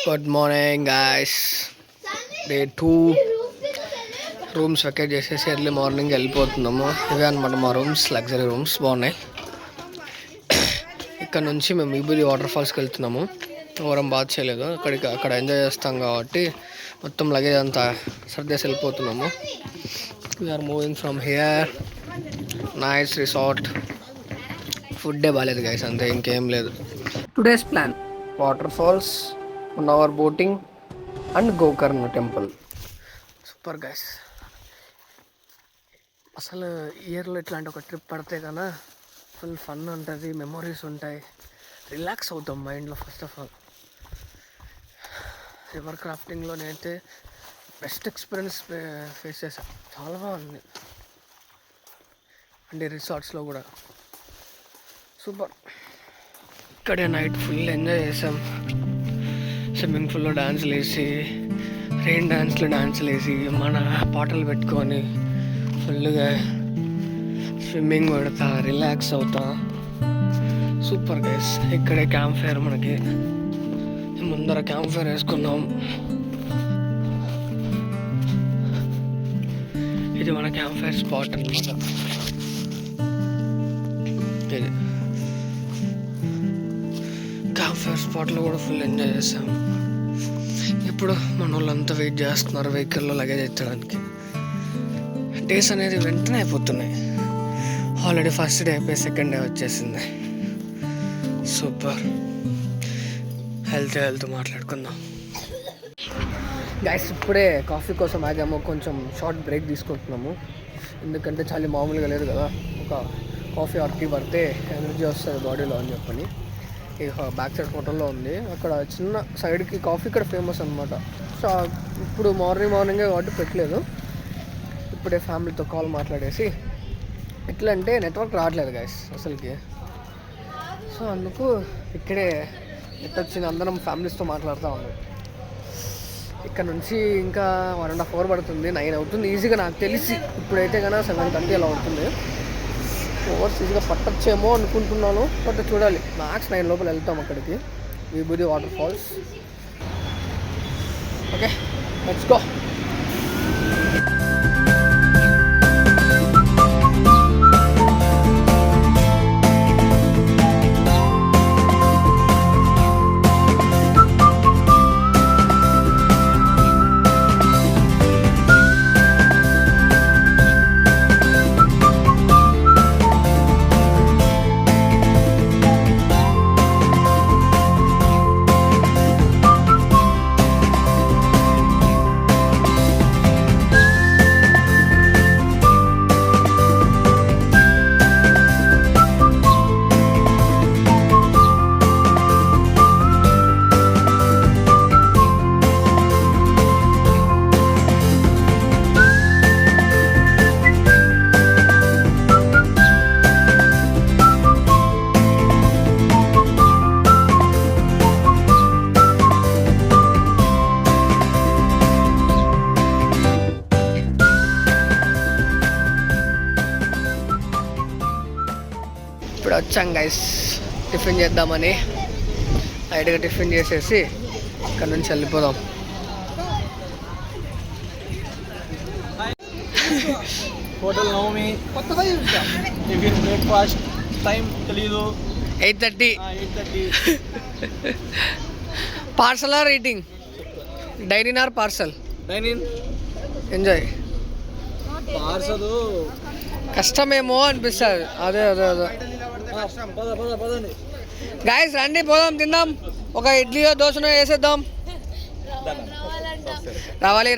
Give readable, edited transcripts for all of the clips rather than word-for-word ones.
Good morning guys. Day 2 rooms vacate చేసేసి early morning వెళ్ళిపోతున్నాము. ఇవే అనమాట మా రూమ్స్, లగ్జరీ రూమ్స్ బాగున్నాయి. ఇక్కడ నుంచి మేము ఈబుది వాటర్ ఫాల్స్కి వెళ్తున్నాము. ఎవరం బాత్ చేయలేదు, అక్కడ ఎంజాయ్ చేస్తాం కాబట్టి మొత్తం లగేజ్ అంతా సర్దేసి వెళ్ళిపోతున్నాము. We're moving from here. Nice resort. ఫుడ్డే బాగాలేదు గైస్, అంతే, ఇంకేం లేదు. Today's plan: waterfalls, 1 hour boating and Gokarna temple. Super guys. అసలు ఇయర్లో ఇట్లాంటి ఒక ట్రిప్ పడితే కన్నా ఫుల్ ఫన్ ఉంటుంది, మెమొరీస్ ఉంటాయి, రిలాక్స్ అవుతాం మైండ్లో. ఫస్ట్ ఆఫ్ ఆల్ రివర్ క్రాఫ్టింగ్లో నేనైతే బెస్ట్ ఎక్స్పీరియన్స్ ఫేస్ చేశాను. చాలా బాగుంది. అంటే రిసార్ట్స్లో కూడా సూపర్. ఇక్కడే నైట్ ఫుల్ ఎంజాయ్ చేసాం. స్విమ్మింగ్ పూల్లో డాన్సులు వేసి, రెయిన్ డాన్సులు వేసి, మన పాటలు పెట్టుకొని ఫుల్గా స్విమ్మింగ్ పెడతా, రిలాక్స్ అవుతా. Super guys. ఇక్కడే క్యాంప్ ఫైర్, మనకి ముందర క్యాంప్ ఫైర్ వేసుకున్నాం. ఇది మన క్యాంప్ ఫైర్ స్పాట్ అన్నమాట. ఇది క్యాంప్ ఫైర్ స్పాట్లో కూడా ఫుల్ ఎంజాయ్ చేసాం. ఇప్పుడు మన వాళ్ళంతా వెయిట్ చేస్తున్నారు వెహికల్లో లగేజ్ ఎత్తడానికి. డేస్ అనేది వెంటనే అయిపోతున్నాయి. ఆల్రెడీ ఫస్ట్ డే అయిపోయి సెకండ్ డే వచ్చేసింది. సూపర్. హెల్త్ మాట్లాడుకుందాం గైస్. ఇప్పుడే కాఫీ కోసం ఆగాము, కొంచెం షార్ట్ బ్రేక్ తీసుకుంటున్నాము. ఎందుకంటే చాలా మామూలుగా లేదు కదా, ఒక కాఫీ ఆర్కి పడితే ఎనర్జీ వస్తుంది బాడీలో అని చెప్పని. ఈ బ్యాక్ సైడ్ హోటల్లో ఉంది, అక్కడ చిన్న సైడ్కి కాఫీ ఇక్కడ ఫేమస్ అనమాట. సో ఇప్పుడు మార్నింగే కాబట్టి పెట్టలేదు. ఇప్పుడే ఫ్యామిలీతో కాల్ మాట్లాడేసి, ఎట్లా అంటే నెట్వర్క్ రావట్లేదు గైస్ అసలుకి. సో అందుకు ఇక్కడే నెట్ వచ్చింది, అందరం ఫ్యామిలీస్తో మాట్లాడుతూ ఉన్నాం. ఇక్కడ నుంచి ఇంకా 1.5 hour పడుతుంది, 9 అవుతుంది ఈజీగా నాకు తెలిసి. ఇప్పుడైతే కన్నా 7:30 అలా అవుతుంది. 2 hours ఈజీగా పట్టచ్చేమో అనుకుంటున్నాను, బట్ చూడాలి. మ్యాక్స్ 9 లోపల వెళ్తాం అక్కడికి, Vibhuti waterfalls. Okay, let's go. ఇప్పుడు వచ్చాం గైస్ టిఫిన్ చేద్దామని. లైట్గా టిఫిన్ చేసేసి ఇక్కడ నుంచి వెళ్ళిపోదాం. Hotel Navami tiffin breakfast time తెలీదు. 8:30. Parcel or eating? Dining or parcel? Dining. Enjoy. Parcel కష్టమేమో అనిపిస్తుంది. అదే పదండి గాయస్, రండి పోదాం, తిందాం. ఒక ఇడ్లీయో దోశనో వేసేద్దాం. రావాలి.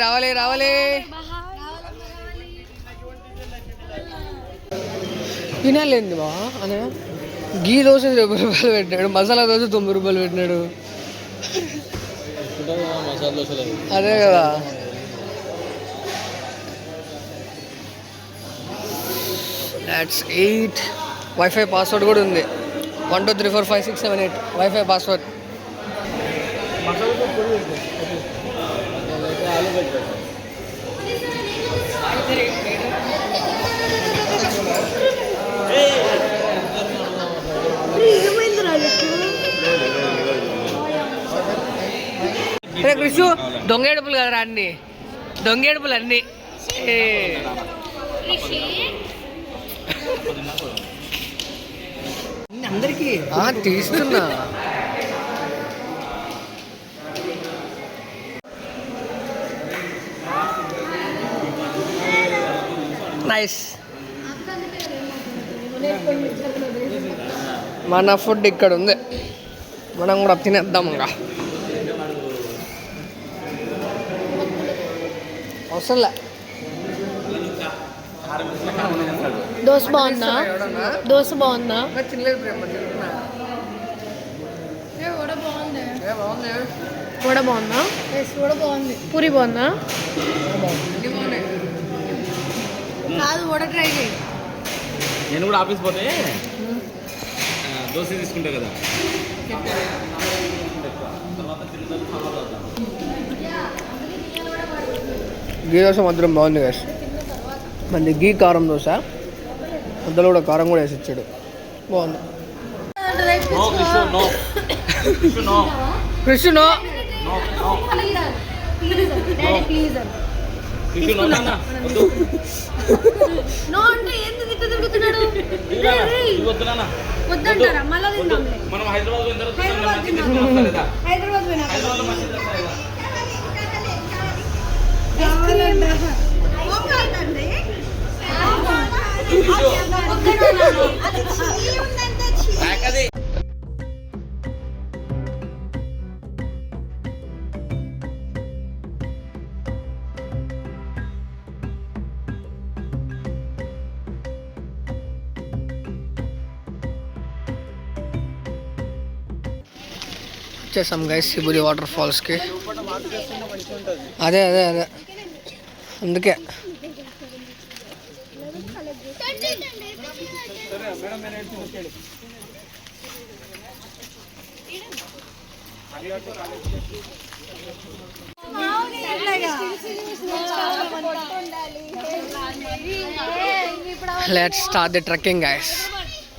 తినాలేంది బా అనే. గీ దోశ 10 రూపాయలు పెట్టినాడు, మసాలా దోశ 9 రూపాయలు పెట్టినాడు. అదే కదా. Let's eat. వైఫై పాస్వర్డ్ కూడా ఉంది. 1 2 3 4 5 6 7 8 వైఫై పాస్వర్డ్. అరే కృషు దొంగేడుపులు కదరా అన్ని దొంగేడుపులు అన్ని అందరికి తీస్తున్నా నైస్ మన ఫుడ్ ఇక్కడ ఉంది మనం కూడా తినేద్దాం ఇంకా అవసరంలే దోశ బాగుందా దోశ బాగుందా తినలేదు ప్రేమ వడ బాగుందా వడ బాగుంది పూరి బాగుందా కాదు వడ ట్రై చేయి నేను కూడా ఆఫీస్ పోతే దోశ తీసుకుంటా కదా గీ దోశ మాత్రం బాగుంది కదా మంది గీ కారం దోశ మధ్యలో కూడా కారం కూడా వేసి ఇచ్చాడు బాగుంది కృష్ణ వద్దంటారా మళ్ళీ మనం హైదరాబాద్ వచ్చేసాం గైస్ శిబురి వాటర్ ఫాల్స్కి అదే అదే అదే అందుకే let's start the trekking guys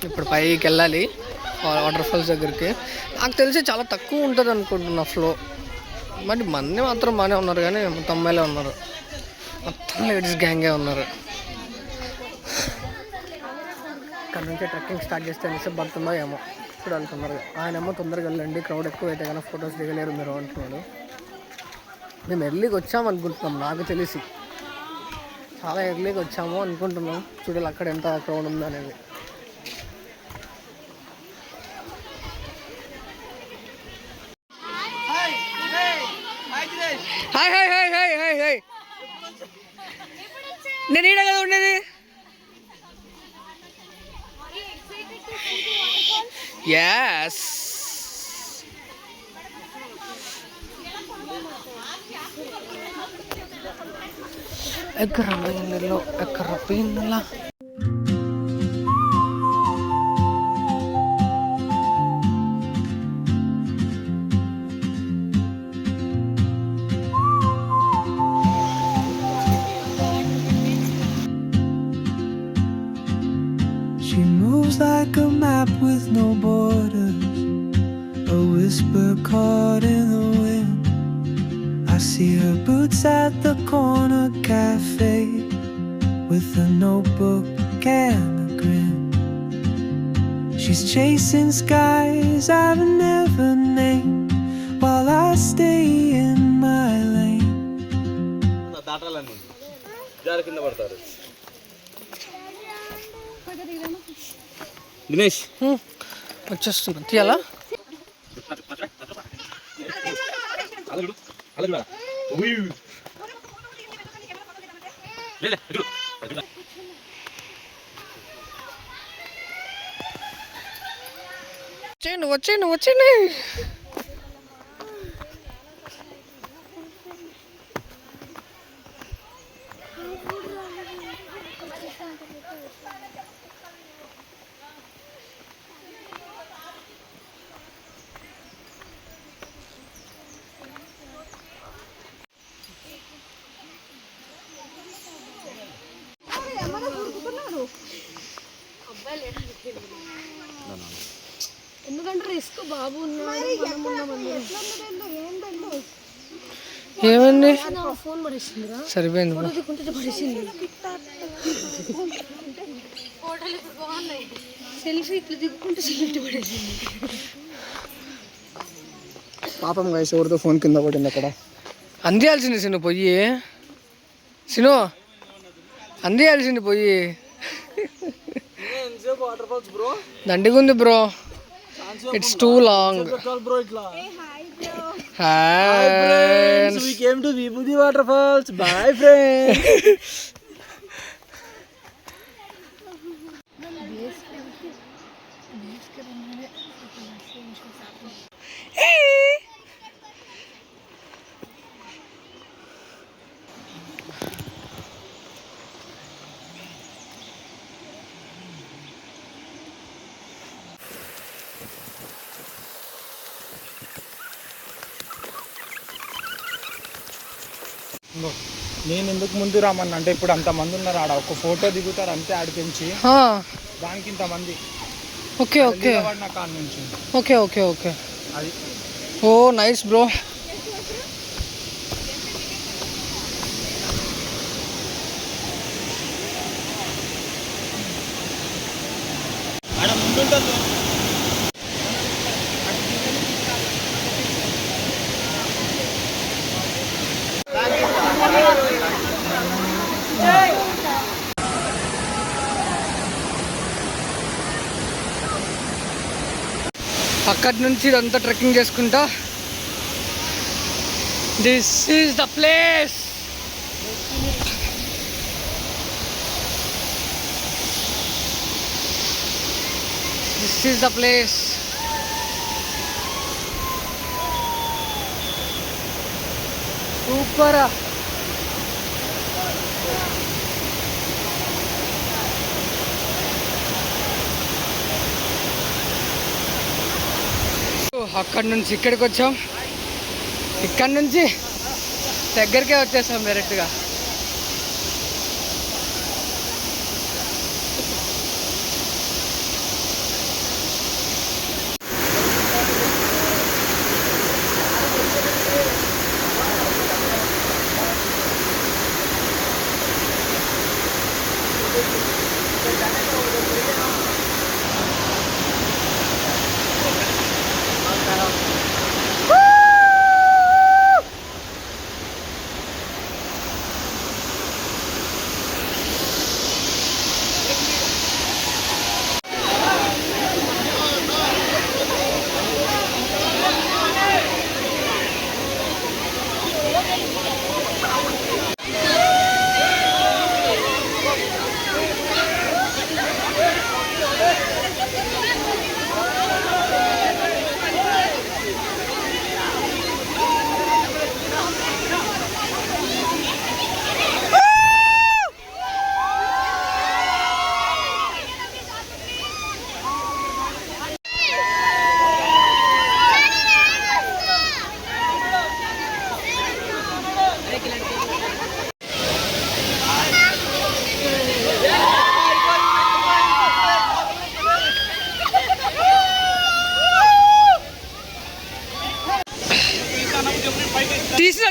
ఇప్పుడు పైకి వెళ్ళాలి వాటర్ ఫాల్స్ దగ్గరికి నాకు తెలిసి చాలా తక్కువ ఉంటుంది అనుకుంటున్నా ఫ్లో మరి మంది మాత్రం బాగానే ఉన్నారు కానీ మొత్తం అమ్మాయిలే ఉన్నారు మొత్తం లేడీస్ గ్యాంగే ఉన్నారు ఇక్కడ నుంచి ట్రెక్కింగ్ స్టార్ట్ చేస్తే ఎంతసేపు పడుతుందో ఏమో చూడాలి తొందరగా ఆయనేమో తొందరగా వెళ్ళండి క్రౌడ్ ఎక్కువ అయితే కానీ ఫొటోస్ దిగలేరు మీరు అంటున్నాడు మేము ఎర్లీకి వచ్చాము అనుకుంటున్నాం నాకు తెలిసి చాలా ఎర్లీకి వచ్చాము అనుకుంటున్నాం చూడాలి అక్కడ ఎంత క్రౌడ్ ఉందో అనేది hi hi hi hi hi hi నేను ఈడ కదా ఉండేది yes ఎక్కర పీనలా She moves like a map with no borders, a whisper caught in the wind. I see her boots at the corner cafe with a notebook and a grin. She's chasing skies I've never named while I stay in my lane. దాటాలని జారి కింద పడతారు దినేష్ వచ్చేస్తున్నా తీయాలా వచ్చేయండి వచ్చేయండి ఎందుకంటే risk బాబు ఉన్నాడు ఏమండి ఫోన్ పడేసిందిరా, సరిపోయింది బ్రో. పడేసింది. సెల్ఫీ ఇట్లా దిక్కుంటే సెల్ఫీ పడేసింది. పాపం గైస్ ఎవరితో ఫోన్ కింద పడింది అక్కడ. అందేయాల్సింది సిను పొయ్యి, సిను అందేయాల్సింది పొయ్యి. దండిగుంది bro, it's too long. Hi, we came to Vibhuti Waterfalls. Bye friends. నేను ఎందుకు ముందు రామన్నా అంటే ఇప్పుడు అంతమంది ఉన్నారు ఆడ, ఒక ఫోటో దిగుతారు అంతే ఆడిపించి, దానికి ఇంతమంది. ఓకే ఓకే కాడ నుంచి ఓకే ఓకే ఓకే అది. ఓ నైస్ బ్రో. ఆడ ముందుంటుంది. అక్కడి నుంచి ఇదంతా ట్రెక్కింగ్ చేసుకుంటా. This is the place. This is the place. Super. అక్కడి నుంచి ఇక్కడికి వచ్చాం, ఇక్కడి నుంచి దగ్గరికే వచ్చేసాం డైరెక్ట్గా.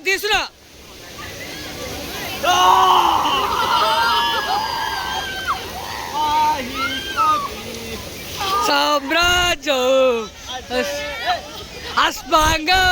తీసురా సామ్రాజ్యం అస్మాంగం.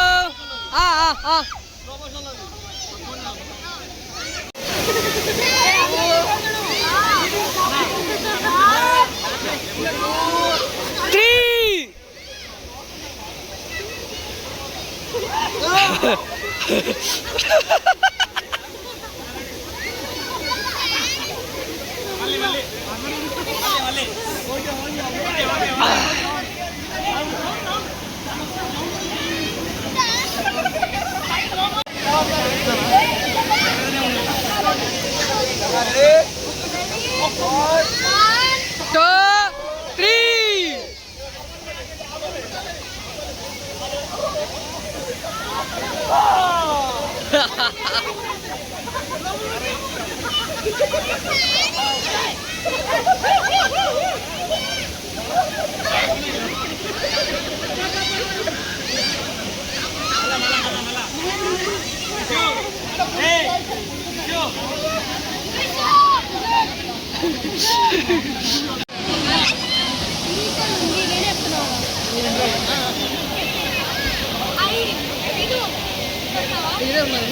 ఇదే ఉన్నది.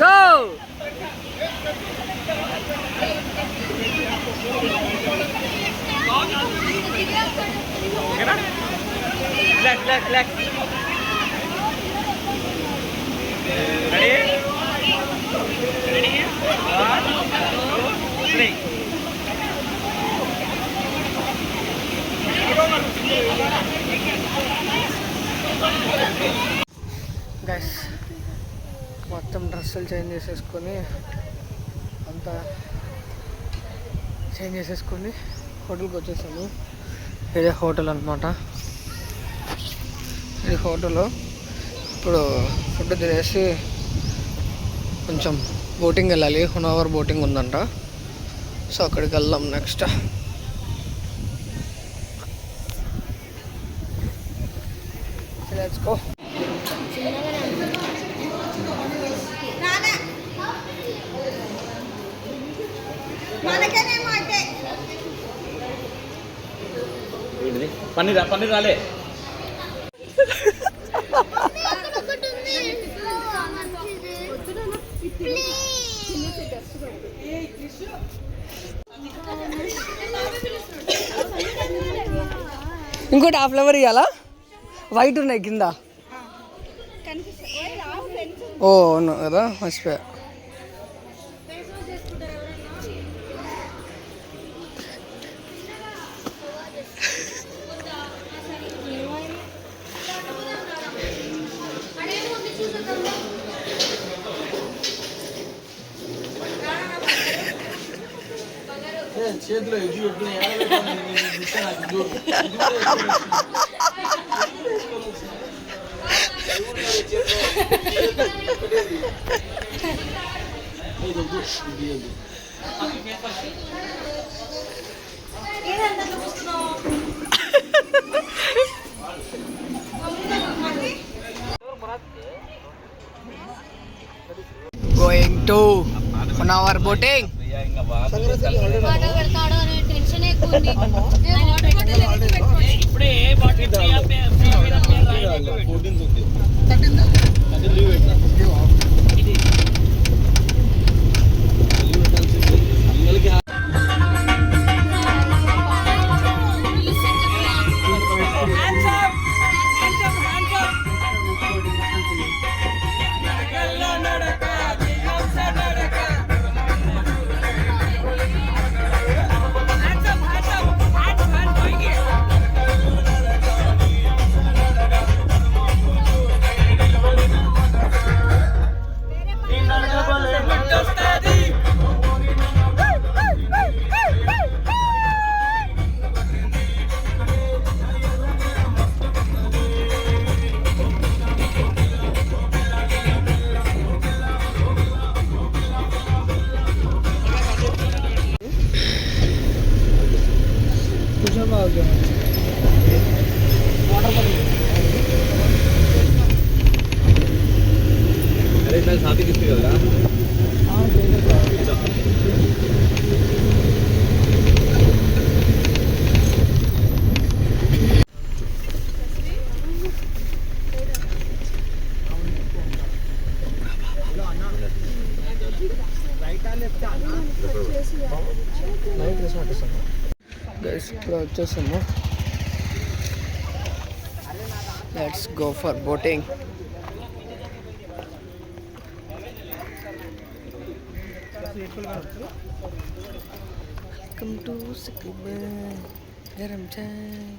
Go! Relax. Ready? 1, 2, 3. Guys, మొత్తం డ్రెస్సులు చేంజ్ చేసేసుకొని అంతా చేంజ్ చేసేసుకొని హోటల్కి వచ్చేసాము. ఇదే హోటల్ అనమాట. ఇది హోటల్. ఇప్పుడు ఫుడ్ తినేసి కొంచెం బోటింగ్ వెళ్ళాలి. 1 hour బోటింగ్ ఉందంట. సో అక్కడికి వెళ్దాం నెక్స్ట్. Let's go. పన్నీర్ రాలే. ఇంకోటి ఆ ఫ్లేవర్ ఇవ్వాలా? వైట్ ఉన్నాయి కింద. ఓ అవును కదా, మర్చిపోయా. చేతిలో Going to 1 hour boating. ఇప్పుడే शादी किसकी कर रहा? గైస్ ఇప్పుడు వచ్చేసాము. Let's go for boating. Welcome to Secunderabad garam chai.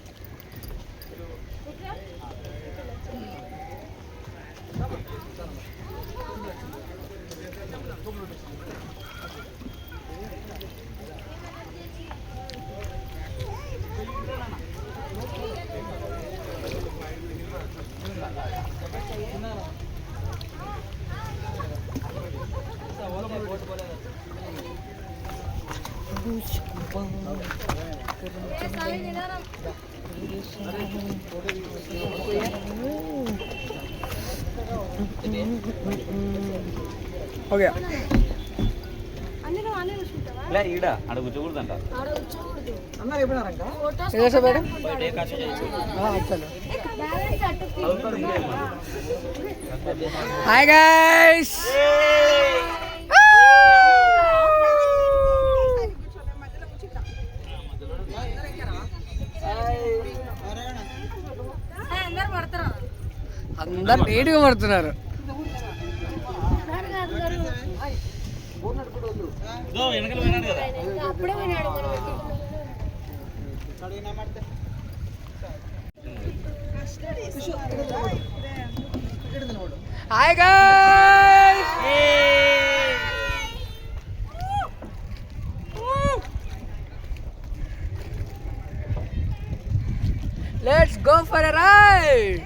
Okay ఈడ అక్కడ కూర్చోకూడదంట. హాయ్ గైస్, అందరు నీట్గా పడుతున్నారు. వెనకాల పోయినాడు కదా. Hi guys, let's go for a ride.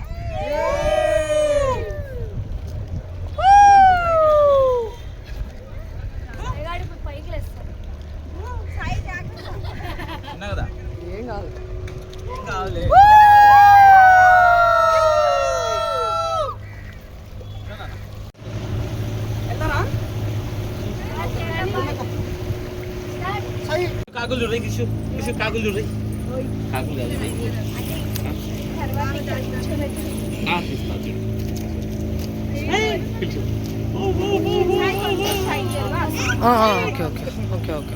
ఏం కాదు. కాకులు చూడండి, కిషు కిషు కాకులు చూడండి. కాకులు కాదు ఓకే ఓకే ఓకే ఓకే.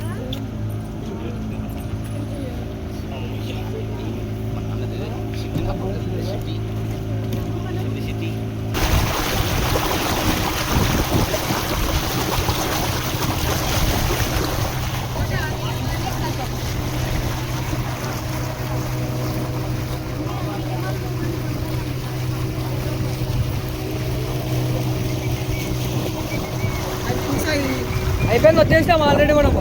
అయిపోయింది, వచ్చేసాం ఆల్రెడీ మనం.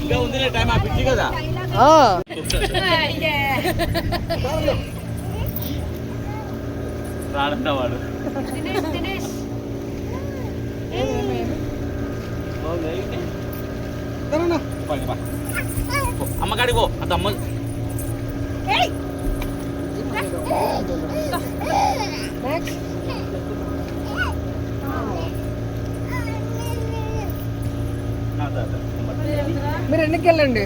ఇంకా ఉంది టైం, ఆ పిచ్చి కదా. రాడంట వాడు. అమ్మకాడికి పో, అంత అమ్మ. మీరు ఎన్నికి వెళ్ళండి.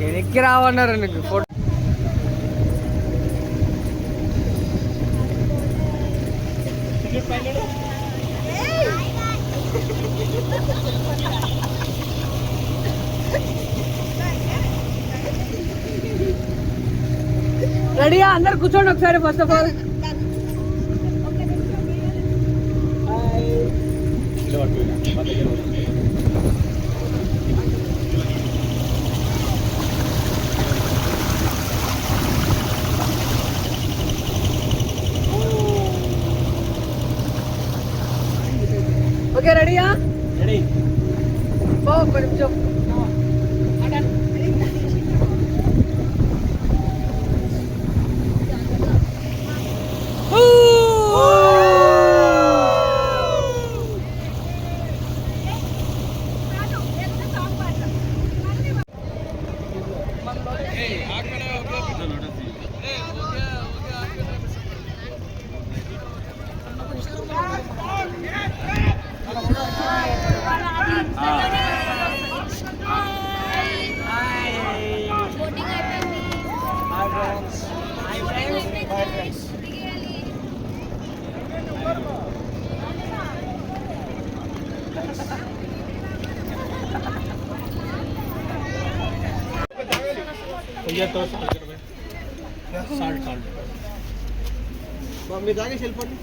వెనక్కి రావన్నారు నీకు ఫోటో. రెడీయా? అందరు కూర్చోండి ఒకసారి. ఫస్ట్ ఆఫ్ ఆల్ ఓకే, రెడీయా? రెడీ. ఒక్క నిమిషం. మీరు తాగేసి వెళ్ళిపోండి.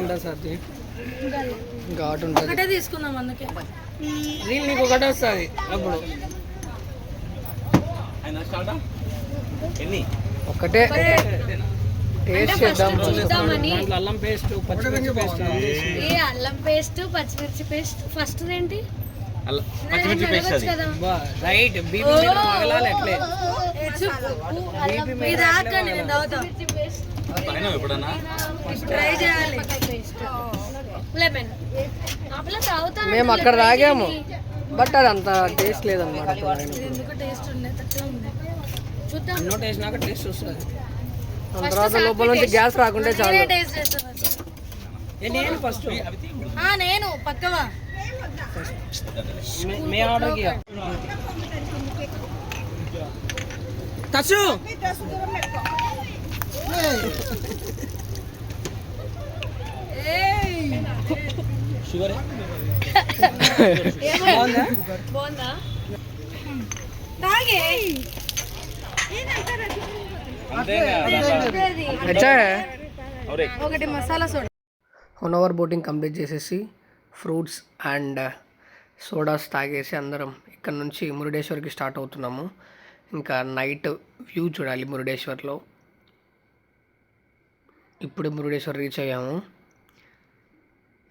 ఉంటుంది సార్, ఘాటు ఉంటుంది. ఒకటే తీసుకుందాం అందుకే. నీకు ఒకటే వస్తుంది అప్పుడు. ఎన్ని ఒక్కటే. టేస్ట్ చేద్దాం చూద్దామని. అల్లం పేస్ట్, పచ్చిమిర్చి పేస్ట్, ఏ అల్లం పేస్ట్, పచ్చిమిర్చి పేస్ట్ ఫస్ట్ ఏంటి పచ్చిమిర్చి పేస్ట్ అది రైట్. బీపీ పగలాలి అట్లే. పైన ఎప్పుడన్నా ట్రై చేయాలి. లెమన్ అప్పుడు తాగుతాను. మేము అక్కడ తాగాము బట్ అది అంత టేస్ట్ లేదన్నమాట. ఎందుకు టేస్ట్ ఉండేది అట్లా ఉంది. చూద్దాం. అన్నో టేస్ట్ నాక టేస్ట్ వస్తుంది. దాని తర్వాత లోపల నుంచి గ్యాస్ రాకుంటే చాలు. టేస్ట్ చేస్తాను. నేను ఫస్ట్ నేను పక్కవా मैं ऑर्डर किया तसु शुगर బాగుందా తాగే ఒకటి masala soda. 1 hour boating complete చేసేసి ఫ్రూట్స్ అండ్ సోడాస్ తాగేసి అందరం ఇక్కడ నుంచి మురుడేశ్వర్కి స్టార్ట్ అవుతున్నాము. ఇంకా నైట్ వ్యూ చూడాలి మురుడేశ్వర్లో. ఇప్పుడు మురుడేశ్వర్ రీచ్ అయ్యాము.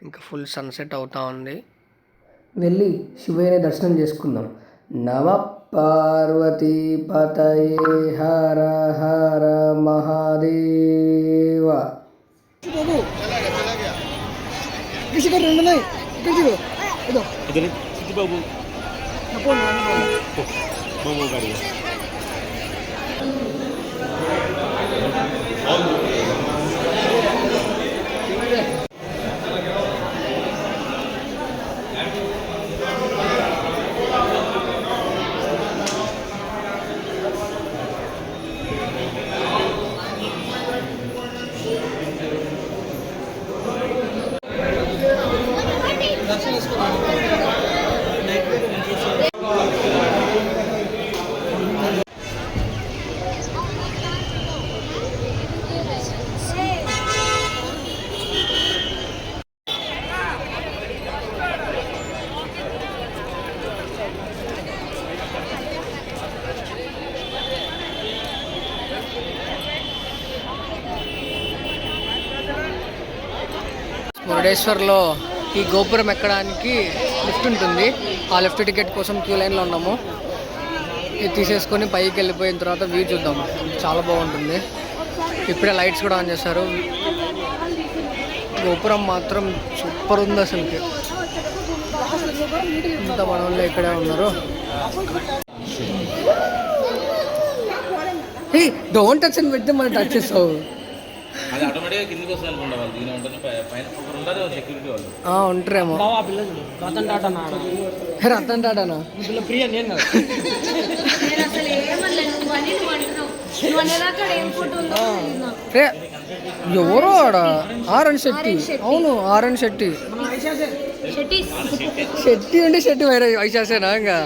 ఇంకా ఫుల్ సన్సెట్ అవుతా ఉంది. వెళ్ళి శివయ్యని దర్శనం చేసుకుందాం. నమ పార్వతీ పతయే హర హర మహాదేవ. इधर सिद्धू बाबू बाबू गाड़ी మురుడేశ్వర్లో ఈ గోపురం ఎక్కడానికి లిఫ్ట్ ఉంటుంది. ఆ లిఫ్ట్ టికెట్ కోసం క్యూ లైన్లో ఉన్నాము. ఇది తీసేసుకొని పైకి వెళ్ళిపోయిన తర్వాత వ్యూ చూద్దాం. చాలా బాగుంటుంది. ఇప్పుడే లైట్స్ కూడా ఆన్ చేశారు. గోపురం మాత్రం సూపర్ ఉంది అసలుకి. ఇంత మనోళ్ళు ఇక్కడే ఉన్నారు. డోంట్ టచ్ అని పెడితే మనం టచ్ చేస్తావు. అది ఆటోమేటిక్గా కిందకి వస్తుంది అనుకుంటా. వాళ్ళు దీని ఉంటుంది పైన ఒకరు ఉంటారు సెక్యూరిటీ వాళ్ళు. ఉంటారేమో. బావా పిల్ల చూడు రతన్ టాటా రతన్ టాటానా? పిల్ల ప్రియ నేను కదా. నేను అసలు ఏమనలేదు. నువ్వు అని నువ్వు అంటున్నావు. నువ్వు అనేదాకా ఏం ఫోటో ఉందో ఎవరో ఆడ ఆర్ఎన్ శెట్టి. అవును ఆర్ఎన్ శెట్టి. శెట్టి అంటే శెట్టి వైరా వైశాసేనా? ఇంకా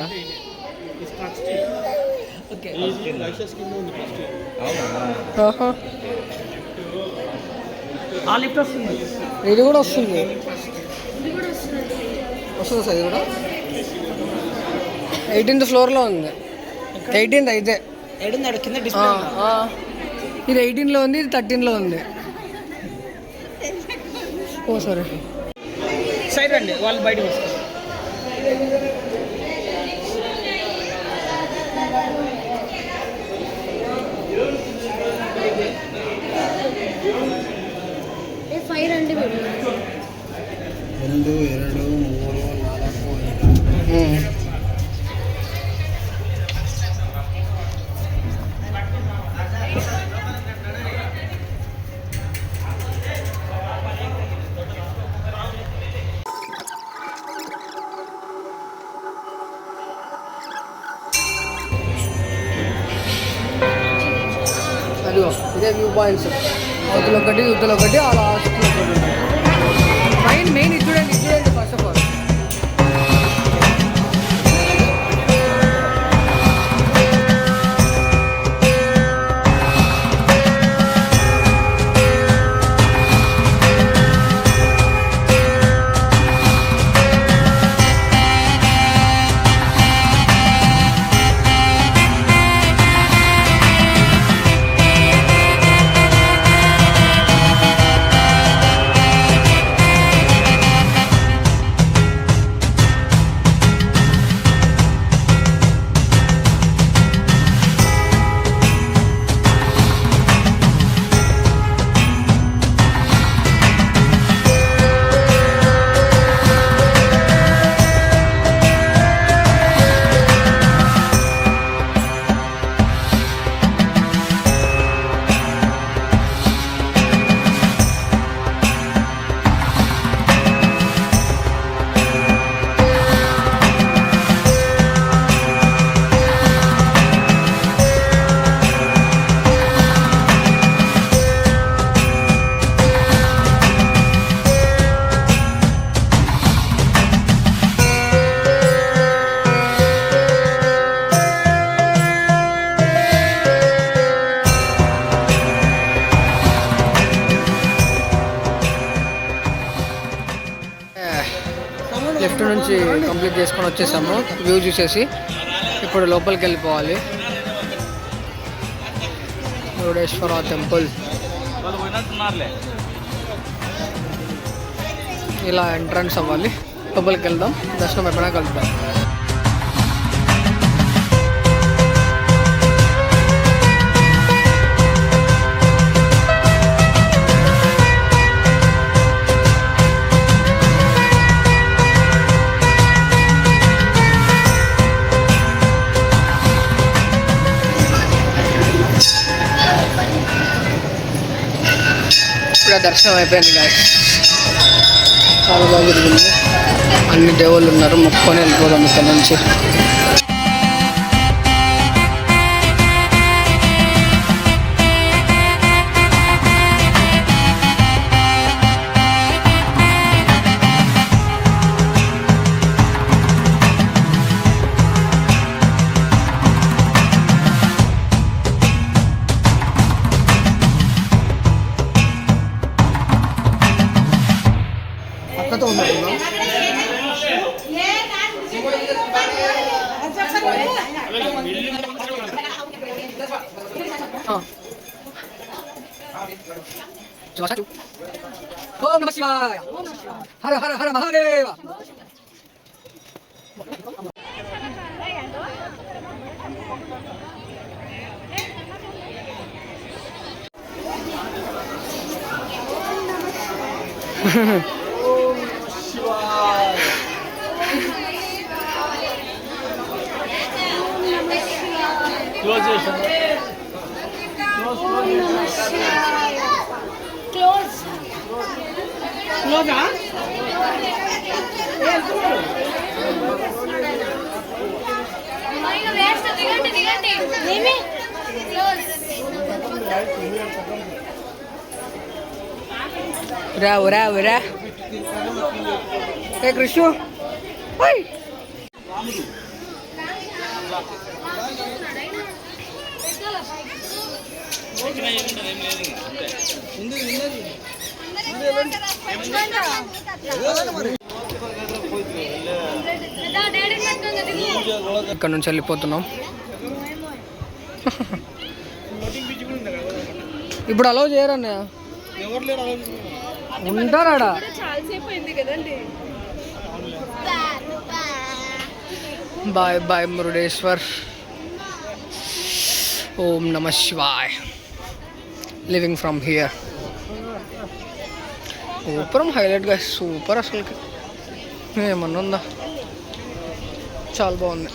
ఇది కూడా వస్తుంది. వస్తుంది సార్. ఇది కూడా 18th ఫ్లోర్లో ఉంది. 18th అయితే కింద ఇది 18లో ఉంది, ఇది 13లో ఉంది. ఓ సరే సైడ్ రండి వాళ్ళు బయటకు వస్తారు. ఫైర్ అండి 1 2 3 4 5. అదిగో ఇదే వ్యూ పాయింట్స్. అవతల ఒకటి ఇవతల ఒకటి ఆ లాస్ట్లో ఒకటి. మెయిన్ ఇది చూడండి ఫస్ట్ ఆఫ్ ఆల్. లెఫ్ట్ నుంచి కంప్లీట్ చేసుకొని వచ్చేసాము వ్యూ చూసేసి. ఇప్పుడు లోపలికి వెళ్ళిపోవాలి. మురుడేశ్వర టెంపుల్ వాళ్ళు పోయినట్టున్నారులే. ఇలా ఎంట్రన్స్ అవ్వాలి. లోపలికి వెళ్దాం, దర్శనం ఎప్పుడైనా కలుద్దాం. ఇప్పుడే దర్శనం అయిపోయింది గాయస్. చాలా బాగా జరిగింది. అన్ని దేవుళ్ళు ఉన్నారు, మొక్కుకొని వెళ్ళిపోదాం ఇక్కడ నుంచి. పక్కతో ఉన్నారు ఓం నమః శివాయ, హర హర హర మహాదేవ. క్లోజ్ చేశాను. క్లోజా? రావు రావు రా. ఏ కృష్ణు ఇక్కడ నుంచి వెళ్ళిపోతున్నాం. ఇప్పుడు అలౌ చేయరన్నా, ఉంటారాడా? Bye bye Murudeshwar. ఓం నమః శివాయ్. Leaving from here. Super highlight గా, సూపర్. అసలుకి ఏమన్నా ఉందా? చాలా బాగుంది.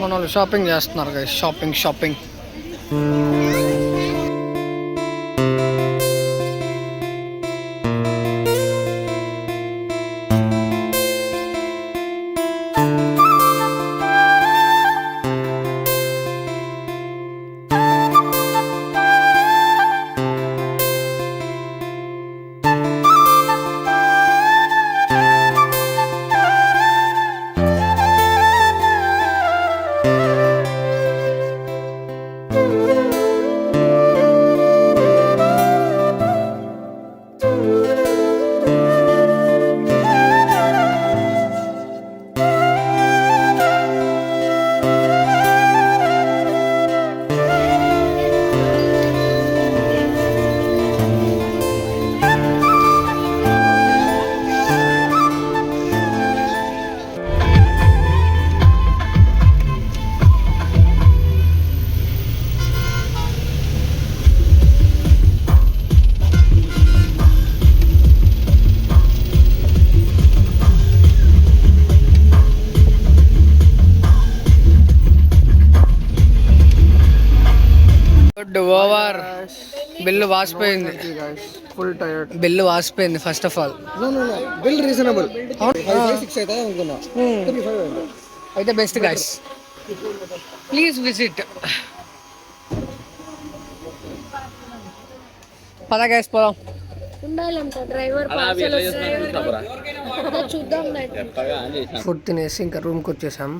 మన వాళ్ళు షాపింగ్ చేస్తున్నారు guys. Shopping good. Over. Bill వాసిపోయింది. Full tired. బిల్లు వాసిపోయింది first of all. Bill reasonable. 6 అయితే అనుకున్నా. అయితే బెస్ట్ గైస్, ప్లీజ్ విజిట్. పద గైస్ పోదాం. ఉండాలంట డ్రైవర్ పార్సల్ చూద్దాం. ఫుడ్ తినేసి ఇంకా రూమ్కి వచ్చేసాం.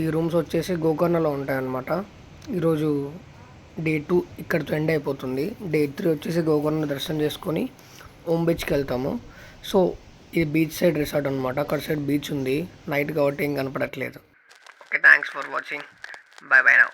ఈ రూమ్స్ వచ్చేసి గోకర్ణలో ఉంటాయన్నమాట. ఈరోజు డే 2 ఇక్కడితో ఎండ్ అయిపోతుంది. డే 3 వచ్చేసి గోకర్ణ దర్శనం చేసుకొని ఓమ్ బీచ్కి వెళ్తాము. సో ఇది బీచ్ సైడ్ రిసార్ట్ అనమాట. అక్కడ సైడ్ బీచ్ ఉంది. నైట్ కాబట్టి ఏం కనపడట్లేదు. Okay, thanks for watching. By by now.